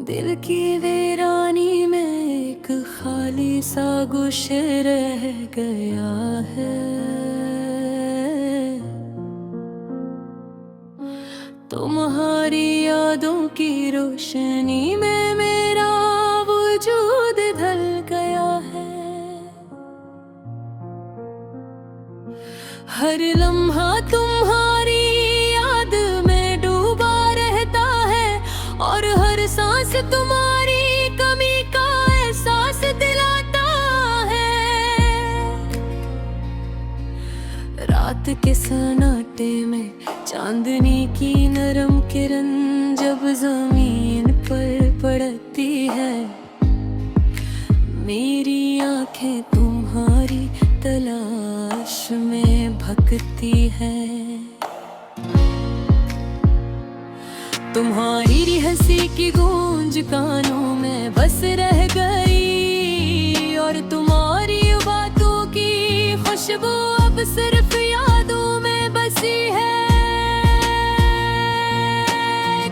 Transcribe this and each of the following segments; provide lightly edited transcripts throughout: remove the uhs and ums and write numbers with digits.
दिल की वीरानी में एक खाली सा गुस्सा रह गया है। तुम्हारी यादों की रोशनी में मेरा वजूद ढल गया है। हर लम्हा तुम्हारी याद में डूबा रहता है और हर सांस तुम्हारी कमी का एहसास दिलाता है। रात के सन्नाटे में चांदनी की नरम किरण जब जमीन पर पड़ती है, मेरी आंखें तुम्हारी तलाश में भटकती है। तुम्हारी हंसी की गूंज कानों में बस रह गई और तुम्हारी बातों की खुशबू अब सिर्फ यादों में बसी है।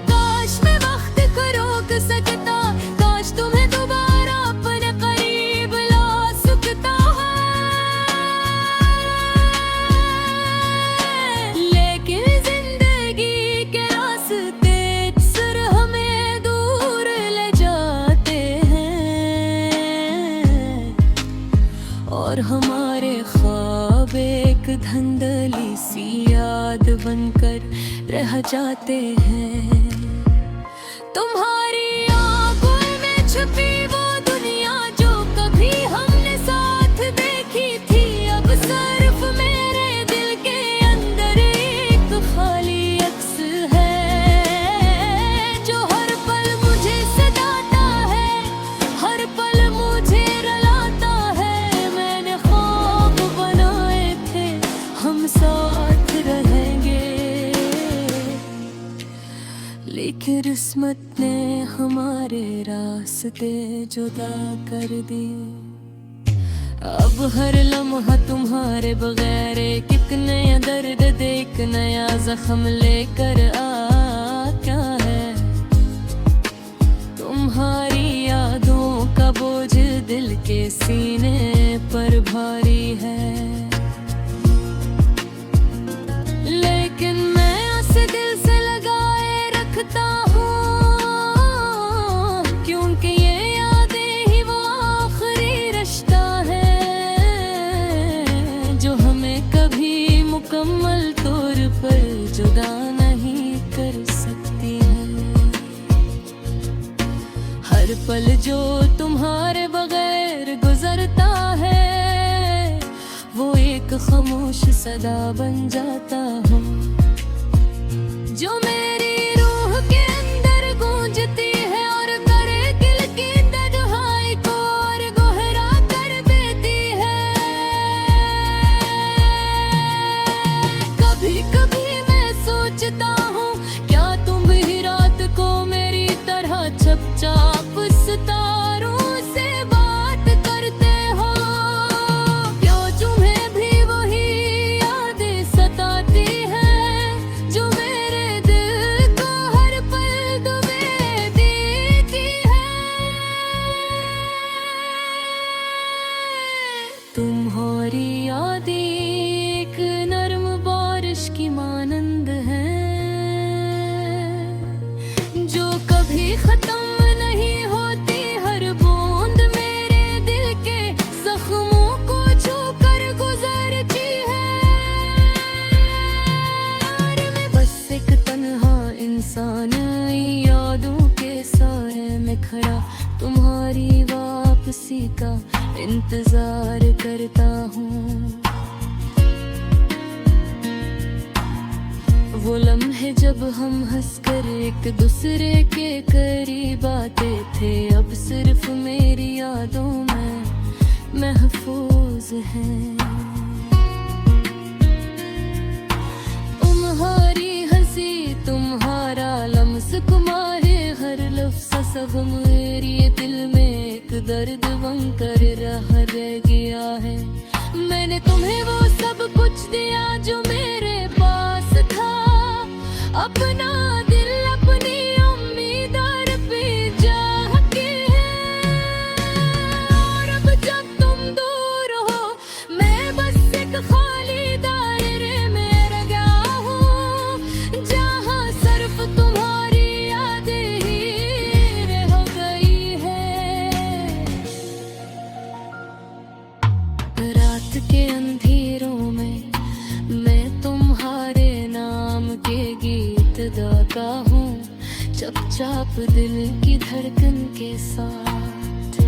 काश मैं वक्त को रोक सकता, काश तुम्हें दोबारा अपने करीब ला सकता है, लेकिन जिंदगी के रास्ते और हमारे ख्वाब एक धंधली सी याद बनकर रह जाते हैं। तुम्हारी आंखों में छुपी वो दुनिया जो कभी हमने साथ देखी थी, अब सिर्फ मेरे दिल के अंदर एक खाली अक्स है जो हर पल मुझे सताता है, हर पल मुझे रुलाता है। हम साथ रहेंगे, लेकिन किस्मत ने हमारे रास्ते जुदा कर दिए। अब हर लम्हा तुम्हारे बगैर एक नया दर्द दे, एक नया जख्म लेकर आता है। तुम्हारी यादों का बोझ दिल के सीने पर भारी है, लेकिन मैं उसे दिल से लगाए रखता हूँ, क्योंकि ये यादें ही वो आखिरी रिश्ता है जो हमें कभी मुकम्मल तौर पर जुदा नहीं कर सकती है। हर पल जो तुम्हारे बगैर गुजरता है वो एक खामोश सदा बन जाता हूँ, जो मेरी रूह के अंदर गूंजती है और करे दिल की तन्हाई को और गहरा कर देती है। कभी कभी मैं सोचता हूँ क्या तुम भी रात को मेरी तरह चुपचाप सितारों से बात करते हो, तुम्हारी यादें एक नरम बारिश की मानंद है जो कभी खत्म नहीं होती। हर बूंद मेरे दिल के जख्मों को छू कर गुजरती है। और मैं बस एक तन्हा इंसान यादों के साए में खड़ा तुम्हारी वापसी का इंतजार करता हूँ। वो लम्हे जब हम हंसकर एक दूसरे के करीब आते थे, अब सिर्फ मेरी यादों में महफूज हैं। तुम्हारी हंसी, तुम्हारा लम्स, तुम्हारे हर लफ्ज़ सब मेरे दिल में एक दर्द बनकर रह गया है। तुम्हें वो सब कुछ दिया जो मेरे पास था। अपना दिल अपनी उम्मीदार पे चाह के है। और अब जब तुम दूर हो मैं बस एक खाली दायरे में रह गया हूँ, जहाँ सिर्फ तुम्हारी यादें ही रह गई है। रात के अंधेरों में मैं तुम्हारे नाम के गीत गाता हूँ, चुपचाप दिल की धड़कन के साथ।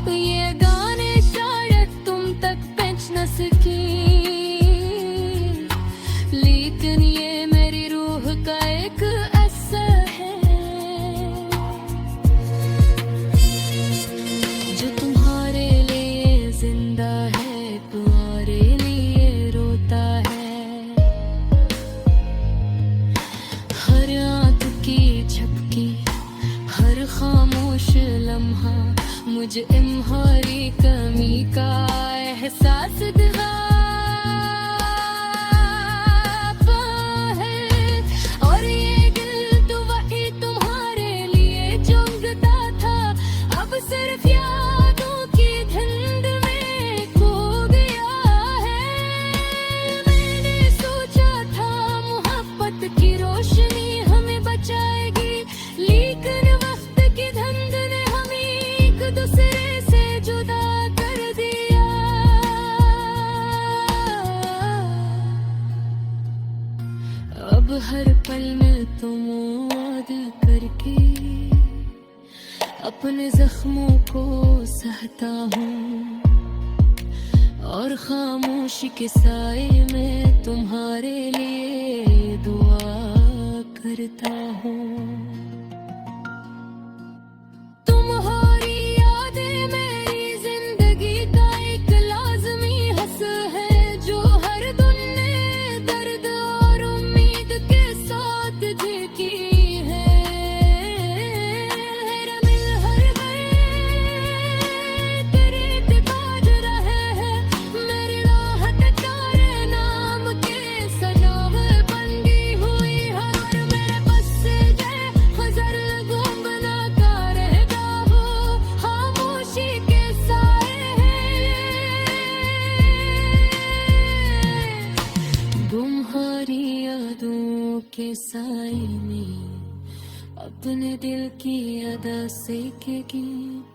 ये गाने शायद तुम तक पहुंच न सकी, लेकिन ये मेरी रूह का एक असर है, जो तुम्हारे लिए जिंदा है, तुम्हारे लिए रोता है। हर आंख की झपकी, हर खामोश लम्हा मुझे तुम्हारी कमी का एहसास दिलाता है। और ये दिल तो वही तुम्हारे लिए जंगता था, अब सिर्फ यादों की धुंध में खो गया है। मैंने सोचा था मोहब्बत की रोशनी हमें बचाएगी, लेकिन वक्त की धुंध ने हमें एक दूसरे से जुदा कर दिया। अब हर पल में तुम याद करके अपने जख्मों को सहता हूँ, और खामोशी के साए में तुम्हारे लिए दुआ करता हूँ। तुम्हारी यादें मेरी जिंदगी का एक लाज़मी हिस्सा है, जो हर दिन ने दर्द और उम्मीद के साथ देखी है। हर मिल हर गए तेरे इत्तेकाद रहे हैं, मेरी राहत तारे नाम के सजाव बंदी हुई है। और मेरे बस से गए खजर गुम बनाता रहता हूँ, खामोशी के साए तुम्हारी यादों के साए में अपने दिल की अदा से के गीत